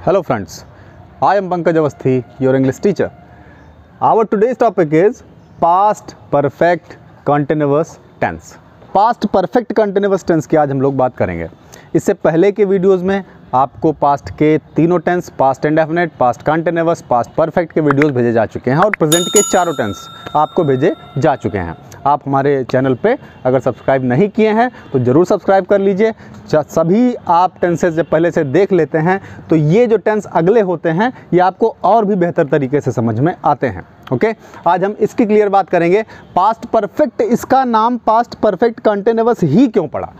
Hello friends, I am Pankaj Awasthi, your English teacher. Our today's topic is past perfect continuous tense. Past perfect continuous tense की आज हम लोग बात करेंगे। इससे पहले के वीडियोस में आपको पास्ट के तीनों tense, past indefinite, past continuous, past perfect के वीडियोस भेजे जा चुके हैं और प्रेजेंट के चारों टेंस आपको भेजे जा चुके हैं। आप हमारे चैनल पे अगर सब्सक्राइब नहीं किए हैं तो ज़रूर सब्सक्राइब कर लीजिए। सभी आप टेंसेस जब पहले से देख लेते हैं तो ये जो टेंस अगले होते हैं ये आपको और भी बेहतर तरीके से समझ में आते हैं। ओके, आज हम इसकी क्लियर बात करेंगे। पास्ट परफेक्ट, इसका नाम पास्ट परफेक्ट कंटिन्यूअस ही क्यों पड़ा,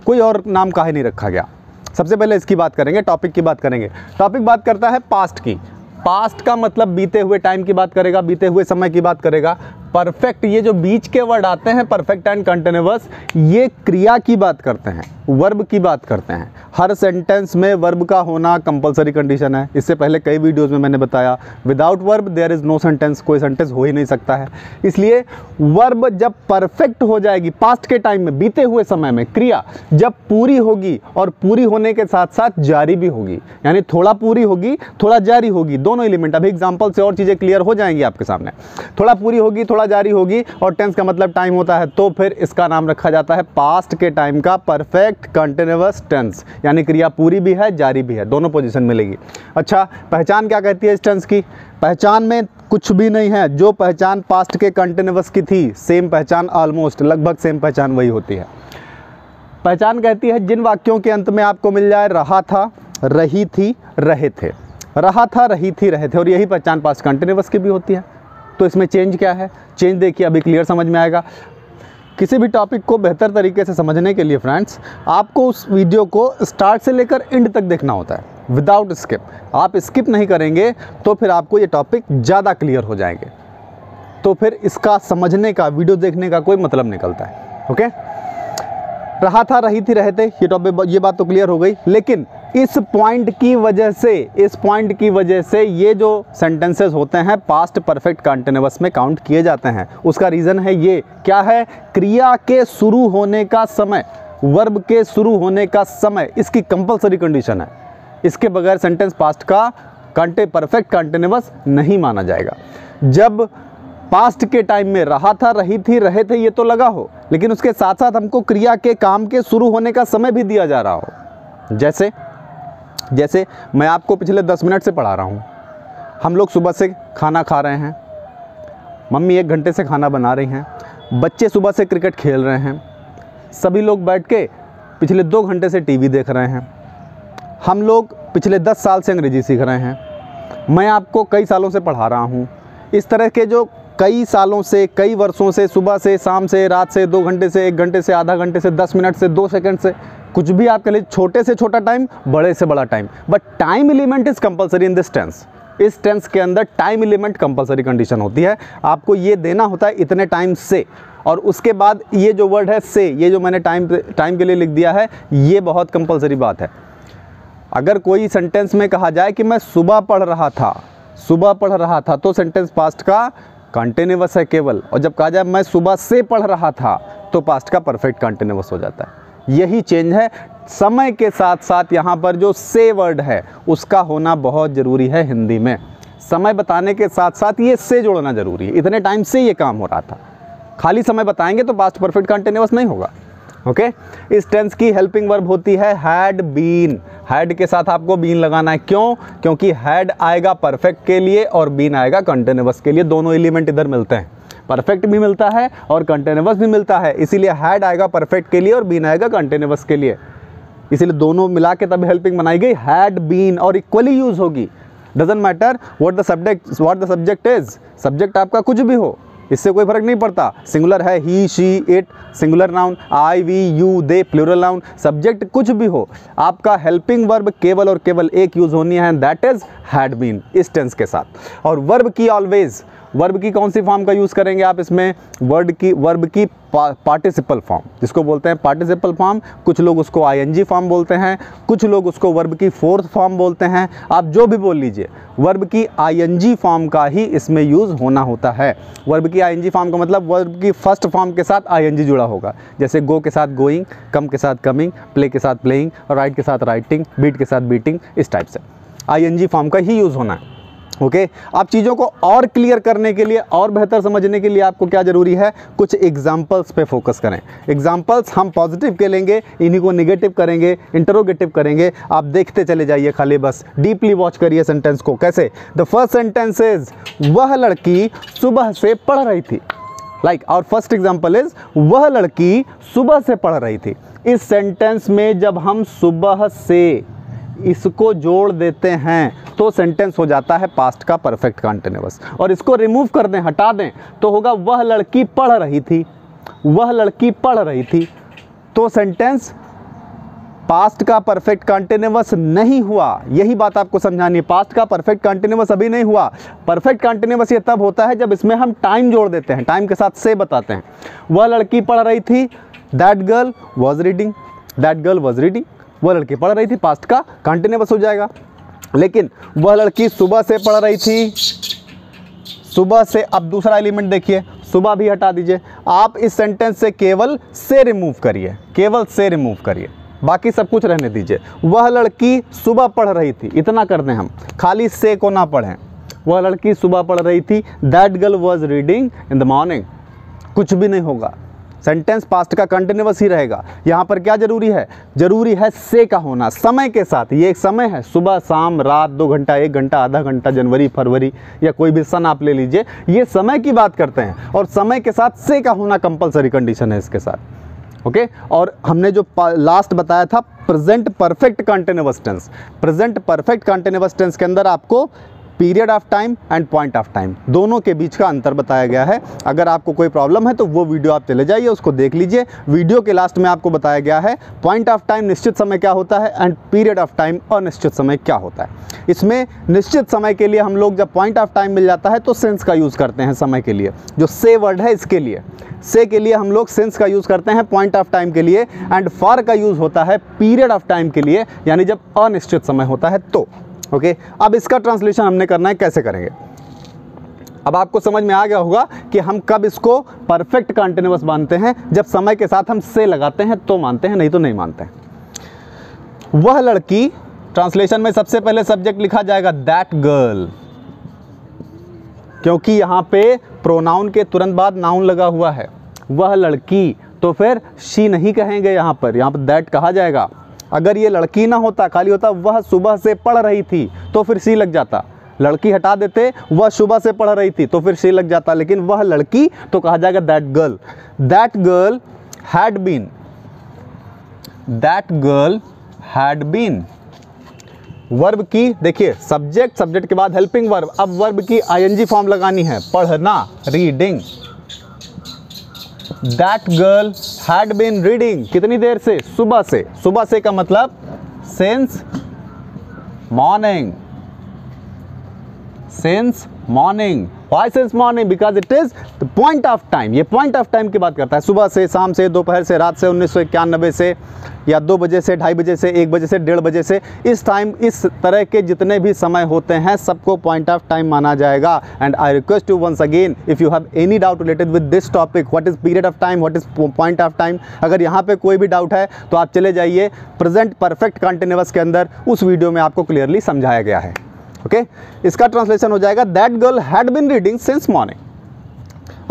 कोई और नाम काहे नहीं रखा गया। सबसे पहले इसकी बात करेंगे, टॉपिक की बात करेंगे। टॉपिक बात करता है पास्ट की। पास्ट का मतलब बीते हुए टाइम की बात करेगा, बीते हुए समय की बात करेगा। परफेक्ट, ये जो बीच के वर्ड आते हैं परफेक्ट एंड कंटिन्यूअस, ये क्रिया की बात करते हैं, वर्ब की बात करते हैं। हर सेंटेंस में वर्ब का होना कंपलसरी कंडीशन है। इससे पहले कई वीडियोस में मैंने बताया without verb there is no sentence, कोई सेंटेंस हो ही नहीं सकता है। इसलिए वर्ब जब परफेक्ट हो जाएगी पास्ट के टाइम में, बीते हुए समय में, क्रिया जब पूरी होगी और पूरी होने के साथ साथ जारी भी होगी, यानी थोड़ा पूरी होगी थोड़ा जारी होगी, दोनों एलिमेंट। अभी एग्जाम्पल से और चीज़ें क्लियर हो जाएंगी आपके सामने। थोड़ा पूरी होगी थोड़ा जारी होगी और टेंस का मतलब टाइम होता है, तो फिर इसका नाम रखा जाता है पास्ट के टाइम का परफेक्ट कंटिन्यूअस टेंस, यानी क्रिया पूरी भी है जारी भी है, दोनों पोजीशन मिलेगी। अच्छा, पहचान क्या कहती है इस टेंस की? पहचान में कुछ भी नहीं है। जो पहचान पास्ट के कंटिन्यूअस की थी सेम पहचान, ऑलमोस्ट लगभग सेम पहचान वही होती है। पहचान कहती है जिन वाक्यों के अंत में आपको मिल जाए रहा था, रही थी, रहे थे। रहा था, रही थी, रहे थे, और यही पहचान पास्ट कंटिन्यूअस की भी होती है। तो इसमें चेंज क्या है? चेंज देखिए, अभी क्लियर समझ में आएगा। किसी भी टॉपिक को बेहतर तरीके से समझने के लिए फ्रेंड्स, आपको उस वीडियो को स्टार्ट से लेकर एंड तक देखना होता है विदाउट स्किप। आप स्किप नहीं करेंगे तो फिर आपको ये टॉपिक ज़्यादा क्लियर हो जाएंगे, तो फिर इसका समझने का, वीडियो देखने का कोई मतलब निकलता है। ओके, रहा था, रही थी, रहे थे, ये टॉपिक, ये बात तो क्लियर हो गई। लेकिन इस पॉइंट की वजह से ये जो सेंटेंसेस होते हैं पास्ट परफेक्ट कंटिन्यूअस में काउंट किए जाते हैं। उसका रीज़न है ये, क्या है? क्रिया के शुरू होने का समय, वर्ब के शुरू होने का समय इसकी कंपलसरी कंडीशन है। इसके बगैर सेंटेंस पास्ट का परफेक्ट कंटिन्यूअस नहीं माना जाएगा। जब पास्ट के टाइम में रहा था, रही थी, रहे थे ये तो लगा हो, लेकिन उसके साथ साथ हमको क्रिया के काम के शुरू होने का समय भी दिया जा रहा हो। जैसे मैं आपको पिछले 10 मिनट से पढ़ा रहा हूँ। हम लोग सुबह से खाना खा रहे हैं, मम्मी 1 घंटे से खाना बना रही हैं, बच्चे सुबह से क्रिकेट खेल रहे हैं, सभी लोग बैठ के पिछले 2 घंटे से टीवी देख रहे हैं। हम लोग पिछले 10 साल से अंग्रेजी सीख रहे हैं। मैं आपको कई सालों से पढ़ा रहा हूँ। इस तरह के जो कई सालों से, कई वर्षों से, सुबह से, शाम से, रात से, 2 घंटे से, 1 घंटे से, आधा घंटे से, 10 मिनट से, 2 सेकंड से, कुछ भी आपके लिए छोटे से छोटा टाइम, बड़े से बड़ा time, but time element is compulsory in this tense. इस टेंस के अंदर टाइम एलिमेंट कंपलसरी कंडीशन होती है। आपको ये देना होता है इतने टाइम से, और उसके बाद ये जो वर्ड है से, ये जो मैंने टाइम के लिए लिख दिया है, ये बहुत कंपलसरी बात है। अगर कोई सेंटेंस में कहा जाए कि मैं सुबह पढ़ रहा था, तो सेंटेंस पास्ट का कंटिन्यूअस है केवल, और जब कहा जाए मैं सुबह से पढ़ रहा था तो पास्ट का परफेक्ट कंटिन्यूअस हो जाता है। यही चेंज है। समय के साथ साथ यहाँ पर जो से वर्ड है उसका होना बहुत ज़रूरी है। हिंदी में समय बताने के साथ साथ ये से जोड़ना ज़रूरी है। इतने टाइम से ये काम हो रहा था, खाली समय बताएंगे तो पास्ट परफेक्ट कंटिन्यूअस नहीं होगा। ओके, इस टेंस की हेल्पिंग वर्ब होती है हैड बीन। हैड के साथ आपको बीन लगाना है। क्यों? क्योंकि हैड आएगा परफेक्ट के लिए और बीन आएगा कंटिन्यूअस के लिए। दोनों एलिमेंट इधर मिलते हैं, परफेक्ट भी मिलता है और कंटिन्यूअस भी मिलता है। इसीलिए हैड आएगा परफेक्ट के लिए और बीन आएगा कंटिन्यूअस के लिए। इसीलिए दोनों मिला के तब हेल्पिंग बनाई गई, हैड बीन, और इक्वली यूज होगी। Doesn't matter what the subject is. Subject आपका कुछ भी हो, इससे कोई फर्क नहीं पड़ता। सिंगुलर है he, she, it, singular noun I, we, you, they, plural noun, subject कुछ भी हो, आपका हेल्पिंग वर्ब केवल और केवल एक यूज होनी है, दैट इज हैड बीन इस टेंस के साथ। और वर्ब की ऑलवेज, वर्ब की कौन सी फॉर्म का यूज़ करेंगे आप इसमें? वर्ब की पार्टिसिपल फॉर्म, जिसको बोलते हैं पार्टिसिपल फॉर्म। कुछ लोग उसको आईएनजी फॉर्म बोलते हैं, कुछ लोग उसको वर्ब की 4th फॉर्म बोलते हैं। आप जो भी बोल लीजिए, वर्ब की आईएनजी फॉर्म का ही इसमें यूज़ होना होता है। वर्ब की आईएनजी फॉर्म का मतलब वर्ब की फर्स्ट फॉर्म के साथ आईएनजी जुड़ा होगा। जैसे गो के साथ गोइंग, कम के साथ कमिंग, प्ले के साथ प्लेइंग, राइट के साथ राइटिंग, बीट के साथ बीटिंग, इस टाइप से। आईएनजी फॉर्म का ही यूज़ होना है। ओके अब चीज़ों को और क्लियर करने के लिए और बेहतर समझने के लिए आपको क्या ज़रूरी है, कुछ एग्जाम्पल्स पे फोकस करें। एग्जाम्पल्स हम पॉजिटिव के लेंगे, इन्हीं को निगेटिव करेंगे, इंटरोगेटिव करेंगे। आप देखते चले जाइए, खाली बस डीपली वॉच करिए सेंटेंस को। कैसे? द फर्स्ट सेंटेंस इज वह लड़की सुबह से पढ़ रही थी। Like our first example is वह लड़की सुबह से पढ़ रही थी। इस सेंटेंस में जब हम सुबह से इसको जोड़ देते हैं तो सेंटेंस हो जाता है पास्ट का परफेक्ट कंटिन्यूअस, और इसको रिमूव कर दें, हटा दें, तो होगा वह लड़की पढ़ रही थी। वह लड़की पढ़ रही थी, तो सेंटेंस पास्ट का परफेक्ट कंटिन्यूअस नहीं हुआ। यही बात आपको समझानी है, पास्ट का परफेक्ट कंटिन्यूअस अभी नहीं हुआ। परफेक्ट कंटिन्यूअस ये तब होता है जब इसमें हम टाइम जोड़ देते हैं, टाइम के साथ से बताते हैं। वह लड़की पढ़ रही थी, that girl was reading, that girl was reading. वह लड़की पढ़ रही थी, पास्ट का कंटिन्यूअस हो जाएगा। लेकिन वह लड़की सुबह से पढ़ रही थी, सुबह से, अब दूसरा एलिमेंट देखिए, सुबह भी हटा दीजिए। आप इस सेंटेंस से केवल से रिमूव करिए, केवल से रिमूव करिए, बाकी सब कुछ रहने दीजिए। वह लड़की सुबह पढ़ रही थी, इतना कर दें हम, खाली से को ना पढ़ें। वह लड़की सुबह पढ़ रही थी, that girl was reading in the morning. कुछ भी नहीं होगा, सेंटेंस पास्ट का कंटिन्यूअस ही रहेगा। यहाँ पर क्या जरूरी है? जरूरी है से का होना, समय के साथ। ये एक समय है, सुबह शाम रात, 2 घंटा, 1 घंटा, आधा घंटा, जनवरी फरवरी, या कोई भी सन आप ले लीजिए, ये समय की बात करते हैं, और समय के साथ से का होना कंपलसरी कंडीशन है इसके साथ। ओके और हमने जो लास्ट बताया था present perfect continuous tense, present perfect continuous tense के अंदर आपको period of time and point of time दोनों के बीच का अंतर बताया गया है। अगर आपको कोई प्रॉब्लम है तो वो वीडियो आप चले जाइए, उसको देख लीजिए। वीडियो के लास्ट में आपको बताया गया है पॉइंट ऑफ टाइम निश्चित समय क्या होता है एंड पीरियड ऑफ टाइम अनिश्चित समय क्या होता है। इसमें निश्चित समय के लिए हम लोग जब पॉइंट ऑफ टाइम मिल जाता है तो सेंस का यूज़ करते हैं समय के लिए। जो से वर्ड है इसके लिए, से के लिए हम लोग सेंस का यूज़ करते हैं पॉइंट ऑफ टाइम के लिए, एंड फॉर का यूज़ होता है पीरियड ऑफ टाइम के लिए, यानी जब अनिश्चित समय होता है तो। ओके अब इसका ट्रांसलेशन हमने करना है, कैसे करेंगे? अब आपको समझ में आ गया होगा कि हम कब इसको परफेक्ट कंटिन्यूअस मानते हैं, जब समय के साथ हम से लगाते हैं तो मानते हैं, नहीं तो नहीं मानते हैं। वह लड़की, ट्रांसलेशन में सबसे पहले सब्जेक्ट लिखा जाएगा दैट गर्ल, क्योंकि यहाँ पे प्रोनाउन के तुरंत बाद नाउन लगा हुआ है। वह लड़की, तो फिर शी नहीं कहेंगे, यहाँ पर दैट कहा जाएगा। अगर ये लड़की ना होता, खाली होता वह सुबह से पढ़ रही थी, तो फिर सी लग जाता। लड़की हटा देते, वह सुबह से पढ़ रही थी, तो फिर सी लग जाता। लेकिन वह लड़की तो कहा जाएगा that girl. That girl had been, that girl had been. Verb की देखिए, सब्जेक्ट, सब्जेक्ट के बाद हेल्पिंग वर्ब, अब वर्ब की आईएनजी फॉर्म लगानी है, पढ़ना, reading. That girl had been reading, कितनी देर से? सुबह से। सुबह से का मतलब since morning, since morning. Why since morning? Because it is the point of time। ये point of time की बात करता है, सुबह से, शाम से, दोपहर से, रात से, 1991 से, या 2 बजे से, 2:30 बजे से, 1 बजे से, 1:30 बजे से, इस टाइम, इस तरह के जितने भी समय होते हैं सबको पॉइंट ऑफ टाइम माना जाएगा। And I request you once again, if you have any doubt related with this topic, what is period of time, what is point of time, अगर यहाँ पे कोई भी डाउट है तो आप चले जाइए प्रेजेंट परफेक्ट कंटिन्यूअस के अंदर, उस वीडियो में आपको क्लियरली समझाया गया है। ओके इसका ट्रांसलेशन हो जाएगा that girl had been reading since morning.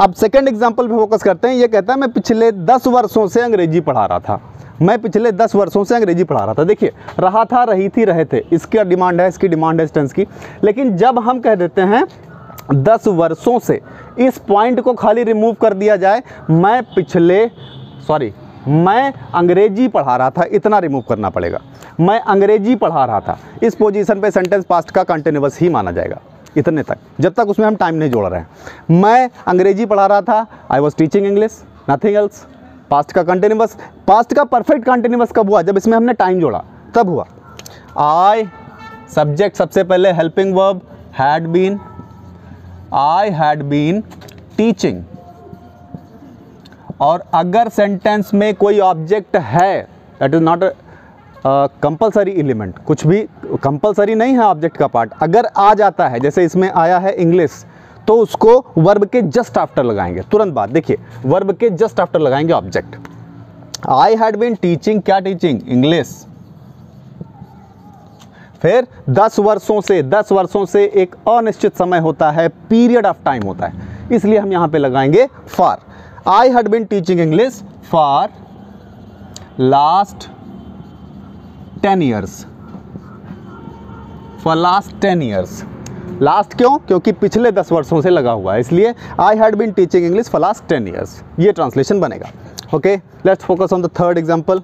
अब सेकंड एग्जांपल पे फोकस करते हैं। ये कहता है मैं पिछले 10 वर्षों से अंग्रेजी पढ़ा रहा था। मैं पिछले 10 वर्षों से अंग्रेजी पढ़ा रहा था। देखिए, रहा था, रही थी, रहे थे, इसका डिमांड है, इसकी डिमांड है इस टेंस की। लेकिन जब हम कह देते हैं 10 वर्षों से, इस पॉइंट को खाली रिमूव कर दिया जाए, मैं अंग्रेजी पढ़ा रहा था, इतना रिमूव करना पड़ेगा। मैं अंग्रेजी पढ़ा रहा था, इस पोजीशन पे सेंटेंस पास्ट का कंटिन्यूअस ही माना जाएगा, इतने तक, जब तक उसमें हम टाइम नहीं जोड़ रहे हैं। मैं अंग्रेजी पढ़ा रहा था, I was teaching English, nothing else. Past का कंटिन्यूअस, पास्ट का परफेक्ट कंटिन्यूअस कब हुआ? जब इसमें हमने टाइम जोड़ा, तब हुआ। आई, सब्जेक्ट सबसे पहले, helping verb had been, I had been teaching. और अगर सेंटेंस में कोई ऑब्जेक्ट है, that is not compulsory element, कुछ भी कंपलसरी नहीं है ऑब्जेक्ट का पार्ट, अगर आ जाता है, जैसे इसमें आया है इंग्लिश, तो उसको वर्ब के जस्ट आफ्टर लगाएंगे, तुरंत बाद। देखिए, वर्ब के जस्ट आफ्टर लगाएंगे object. I had been teaching, क्या टीचिंग? इंग्लिश। फिर 10 वर्षों से एक अनिश्चित समय होता है, पीरियड ऑफ टाइम होता है, इसलिए हम यहाँ पे लगाएंगे for. I had been teaching English for last 10 years, for last 10 years. Last क्यों? क्योंकि पिछले 10 वर्षों से लगा हुआ है, इसलिए I had been teaching English for last 10 years, ये ट्रांसलेशन बनेगा। Okay, let's focus on the third example.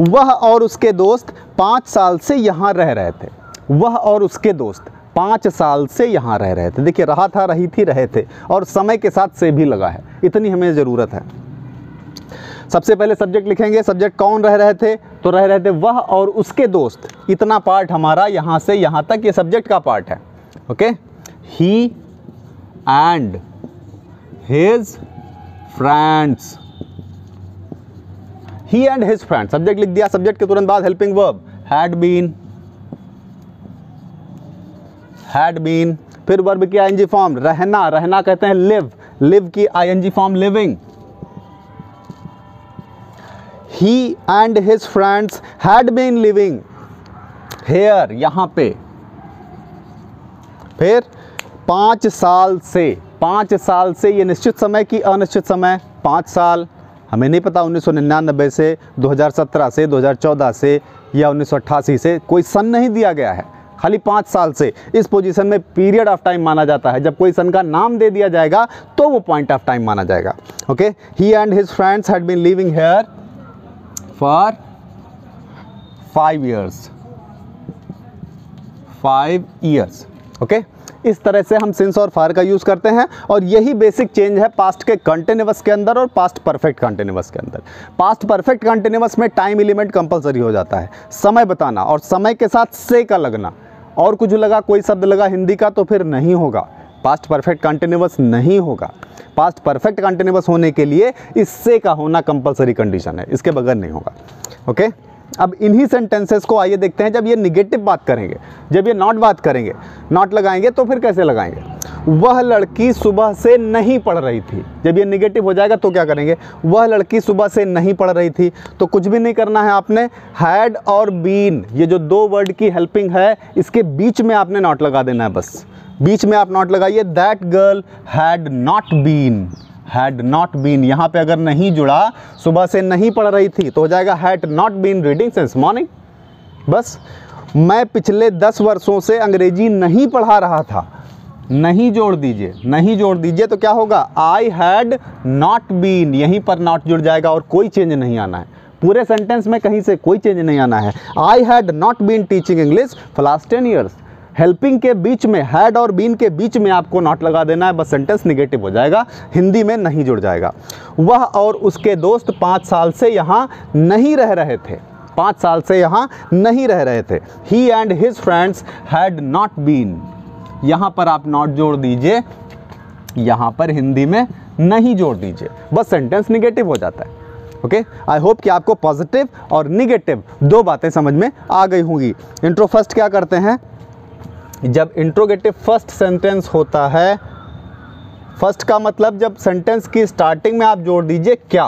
वह और उसके दोस्त 5 साल से यहाँ रह रहे थे। वह और उसके दोस्त 5 साल से यहाँ रह रहे थे। देखिए, रहा था, रही थी, रहे थे, और समय के साथ से भी लगा है, इतनी हमें ज़रूरत है। सबसे पहले सब्जेक्ट लिखेंगे। सब्जेक्ट कौन रह रहे थे? तो रह रहे थे वह और उसके दोस्त। इतना पार्ट हमारा यहाँ से यहाँ तक ये सब्जेक्ट का पार्ट है। Okay, he and his friends. He and his friends, subject लिख दिया। सब्जेक्ट के तुरंत बाद helping verb had been, had been. फिर वर्ब की आईएनजी फॉर्म रहना, रहना कहते हैं लिव, लिव की ING form living. He and his friends had been living here, यहाँ पे। फिर 5 साल से, 5 साल से, ये निश्चित समय की अनिश्चित समय, 5 साल हमें नहीं पता 1999 से, 2017 से, 2014 से या 1988 से, कोई सन नहीं दिया गया है, खाली 5 साल से। इस पोजीशन में पीरियड ऑफ टाइम माना जाता है। जब कोई सन का नाम दे दिया जाएगा तो वो पॉइंट ऑफ टाइम माना जाएगा। Okay, he and his friends had been living here for 5 years, 5 years। Okay, इस तरह से हम सिंस और फॉर का यूज़ करते हैं, और यही बेसिक चेंज है पास्ट के कंटिन्यूअस के अंदर और पास्ट परफेक्ट कंटिन्यूअस के अंदर। पास्ट परफेक्ट कंटिन्यूअस में टाइम एलिमेंट कंपलसरी हो जाता है, समय बताना, और समय के साथ से का लगना, और कुछ लगा, कोई शब्द लगा हिंदी का तो फिर नहीं होगा, पास्ट परफेक्ट कंटिन्यूअस नहीं होगा। पास्ट परफेक्ट कंटिन्यूअस होने के लिए इससे का होना कंपलसरी कंडीशन है, इसके बगैर नहीं होगा। ओके, अब इन्हीं सेंटेंसेस को आइए देखते हैं। जब ये निगेटिव बात करेंगे, जब ये नॉट बात करेंगे, नॉट लगाएंगे तो फिर कैसे लगाएंगे? वह लड़की सुबह से नहीं पढ़ रही थी। जब ये निगेटिव हो जाएगा तो क्या करेंगे? वह लड़की सुबह से नहीं पढ़ रही थी, तो कुछ भी नहीं करना है आपने। हैड और बीन, ये जो 2 वर्ड की हेल्पिंग है, इसके बीच में आपने नॉट लगा देना है, बस बीच में आप नॉट लगाइए। That girl had not been, had not been, यहाँ पे अगर नहीं जुड़ा, सुबह से नहीं पढ़ रही थी, तो हो जाएगा had not been reading since morning. बस, मैं पिछले 10 वर्षों से अंग्रेजी नहीं पढ़ा रहा था, नहीं जोड़ दीजिए, नहीं जोड़ दीजिए तो क्या होगा? आई हैड नॉट बीन, यहीं पर नॉट जुड़ जाएगा और कोई चेंज नहीं आना है। पूरे सेंटेंस में कहीं से कोई चेंज नहीं आना है। I had not been teaching English for last 10 years। Helping के बीच में, हैड और बीन के बीच में आपको नॉट लगा देना है, बस सेंटेंस निगेटिव हो जाएगा, हिंदी में नहीं जुड़ जाएगा। वह और उसके दोस्त 5 साल से यहाँ नहीं रह रहे थे, 5 साल से यहाँ नहीं रह रहे थे। He and his friends had not been, यहाँ पर आप नॉट जोड़ दीजिए, यहाँ पर हिंदी में नहीं जोड़ दीजिए, बस सेंटेंस निगेटिव हो जाता है। ओके, आई होप कि आपको पॉजिटिव और निगेटिव 2 बातें समझ में आ गई होंगी। इंट्रो फर्स्ट क्या करते हैं? जब इंट्रोगेटिव फर्स्ट सेंटेंस होता है, फर्स्ट का मतलब जब सेंटेंस की स्टार्टिंग में आप जोड़ दीजिए क्या,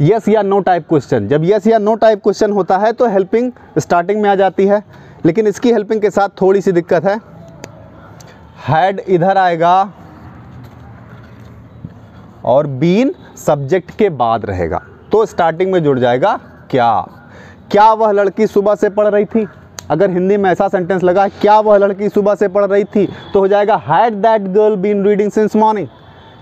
यस या नो टाइप क्वेश्चन। जब यस या नो टाइप क्वेश्चन होता है तो हेल्पिंग स्टार्टिंग में आ जाती है, लेकिन इसकी हेल्पिंग के साथ थोड़ी सी दिक्कत है। हैड इधर आएगा और बीन सब्जेक्ट के बाद रहेगा, तो स्टार्टिंग में जुड़ जाएगा क्या। क्या वह लड़की सुबह से पढ़ रही थी? अगर हिंदी में ऐसा सेंटेंस लगा, क्या वह लड़की सुबह से पढ़ रही थी, तो हो जाएगा had that girl been reading since morning.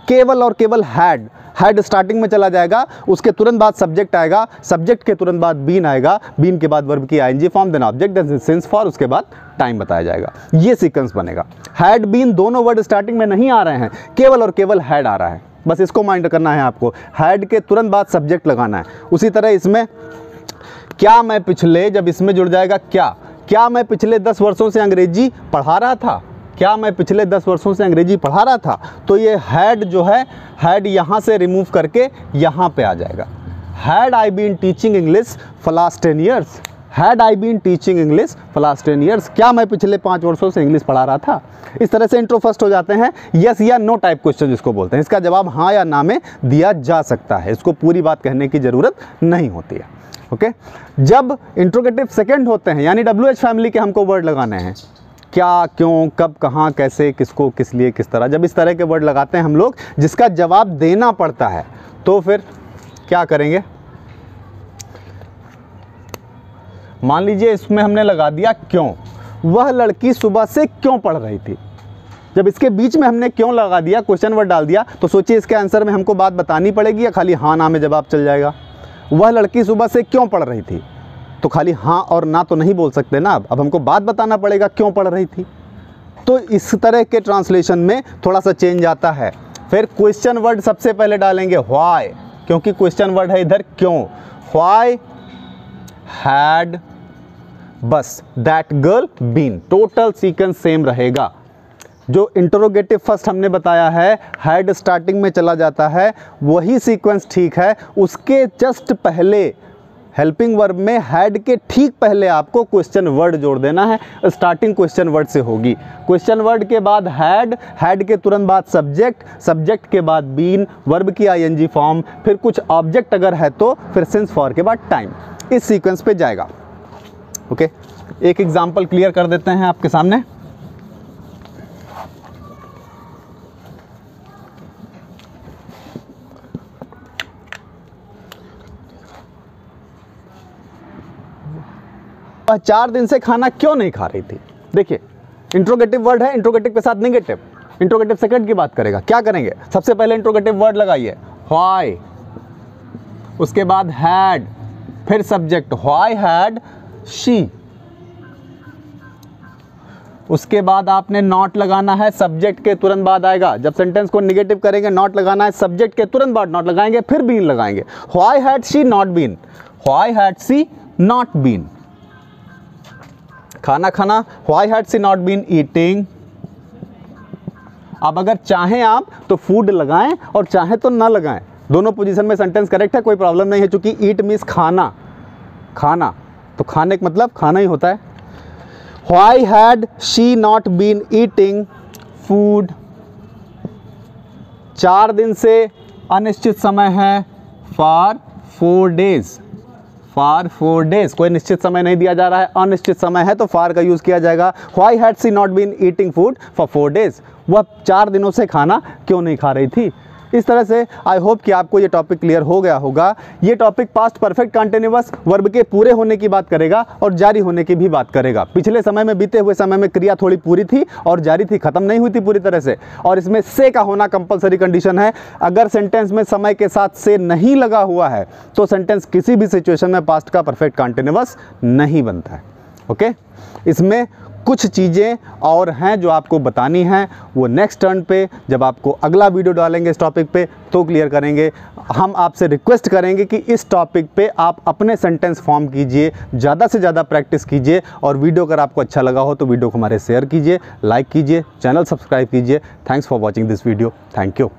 केवल और केवल हैड, हैड स्टार्टिंग में चला जाएगा, उसके तुरंत बाद सब्जेक्ट आएगा, सब्जेक्ट के तुरंत बाद बीन आएगा, बीन के बाद वर्ब की ING form, then object, then since for, उसके बाद टाइम बताया जाएगा। ये सीक्वेंस बनेगा। हैड बीन दोनों वर्ड स्टार्टिंग में नहीं आ रहे हैं, केवल और केवल हैड आ रहा है, बस इसको माइंड करना है आपको। हैड के तुरंत बाद सब्जेक्ट लगाना है। उसी तरह इसमें क्या मैं पिछले, जब इसमें जुड़ जाएगा क्या मैं पिछले 10 वर्षों से अंग्रेजी पढ़ा रहा था, क्या मैं पिछले 10 वर्षों से अंग्रेजी पढ़ा रहा था, तो ये हैड जो है, हैड यहाँ से रिमूव करके यहाँ पे आ जाएगा। Had I been teaching English for last 10 years, had I been teaching English for last 10 years, क्या मैं पिछले 5 वर्षों से इंग्लिश पढ़ा रहा था। इस तरह से इंट्रो फर्स्ट हो जाते हैं। यस या नो टाइप क्वेश्चन जिसको बोलते हैं, इसका जवाब हाँ या ना में दिया जा सकता है, इसको पूरी बात कहने की ज़रूरत नहीं होती है। ओके। जब इंट्रोगेटिव सेकंड होते हैं यानी WH फैमिली के हमको वर्ड लगाने हैं, क्या, क्यों, कब, कहाँ, कैसे, किसको, किस लिए, किस तरह, जब इस तरह के वर्ड लगाते हैं हम लोग जिसका जवाब देना पड़ता है, तो फिर क्या करेंगे? मान लीजिए इसमें हमने लगा दिया क्यों, वह लड़की सुबह से क्यों पढ़ रही थी। जब इसके बीच में हमने क्यों लगा दिया, क्वेश्चन वर्ड डाल दिया, तो सोचिए इसके आंसर में हमको बात बतानी पड़ेगी या खाली हाँ ना में जवाब चल जाएगा। वह लड़की सुबह से क्यों पढ़ रही थी, तो खाली हाँ और ना तो नहीं बोल सकते ना, अब हमको बात बताना पड़ेगा क्यों पढ़ रही थी। तो इस तरह के ट्रांसलेशन में थोड़ा सा चेंज आता है। फिर क्वेश्चन वर्ड सबसे पहले डालेंगे व्हाई, क्योंकि क्वेश्चन वर्ड है इधर क्यों। व्हाई हैड बस that girl been, total sequence same रहेगा। जो इंटरोगेटिव फर्स्ट हमने बताया है हैड स्टार्टिंग में चला जाता है, वही सीक्वेंस ठीक है। उसके जस्ट पहले हेल्पिंग वर्ब में हैड के ठीक पहले आपको क्वेश्चन वर्ड जोड़ देना है। स्टार्टिंग क्वेश्चन वर्ड से होगी। क्वेश्चन वर्ड के बाद हैड के तुरंत बाद सब्जेक्ट के बाद बीन, वर्ब की ING फॉर्म, फिर कुछ ऑब्जेक्ट अगर है तो फिर सिंस फॉर के बाद टाइम, इस सीक्वेंस पे जाएगा। ओके, एक एग्जांपल क्लियर कर देते हैं आपके सामने। वह 4 दिन से खाना क्यों नहीं खा रही थी। देखिए इंट्रोगेटिव वर्ड है, इंट्रोगेटिव के साथ नेगेटिव, इंट्रोगेटिव सेकंड की बात करेगा। क्या करेंगे, सबसे पहले इंट्रोगेटिव वर्ड लगाइए व्हाई, उसके बाद हैड, फिर सब्जेक्ट व्हाई हैड शी, उसके बाद आपने नॉट लगाना है, सब्जेक्ट के तुरंत बाद आएगा। जब सेंटेंस को निगेटिव करेंगे नॉट लगाना है, सब्जेक्ट के तुरंत बाद नॉट लगाएंगे, फिर बीन लगाएंगे। Why had she not been, why had she not been, खाना खाना, why had she not been eating. अब अगर चाहें आप तो फूड लगाएं और चाहें तो ना लगाएं, दोनों पोजीशन में सेंटेंस करेक्ट है, कोई प्रॉब्लम नहीं है, क्योंकि ईट मीन्स खाना, खाना तो खाने का मतलब खाना ही होता है। Why had she not been eating food, 4 दिन से अनिश्चित समय है, फॉर 4 days, फॉर 4 days, कोई निश्चित समय नहीं दिया जा रहा है, अनिश्चित समय है तो फॉर का यूज़ किया जाएगा। Why had she not been eating food for 4 days, वह 4 दिनों से खाना क्यों नहीं खा रही थी। इस तरह से आई होप कि आपको ये टॉपिक क्लियर हो गया होगा। ये topic past perfect continuous verb के पूरे होने की बात करेगा और जारी होने की भी बात करेगा। पिछले समय में, बीते हुए समय में क्रिया थोड़ी पूरी थी और जारी थी, खत्म नहीं हुई थी पूरी तरह से, और इसमें से का होना कंपलसरी कंडीशन है। अगर सेंटेंस में समय के साथ से नहीं लगा हुआ है तो सेंटेंस किसी भी सिचुएशन में पास्ट का परफेक्ट कंटिन्यूअस नहीं बनता है। ओके, इसमें कुछ चीज़ें और हैं जो आपको बतानी हैं, वो नेक्स्ट टर्न पे जब आपको अगला वीडियो डालेंगे इस टॉपिक पे तो क्लियर करेंगे। हम आपसे रिक्वेस्ट करेंगे कि इस टॉपिक पे आप अपने सेंटेंस फॉर्म कीजिए, ज़्यादा से ज़्यादा प्रैक्टिस कीजिए, और वीडियो अगर आपको अच्छा लगा हो तो वीडियो को हमारे शेयर कीजिए, लाइक कीजिए, चैनल सब्सक्राइब कीजिए। Thanks for watching this video. Thank you.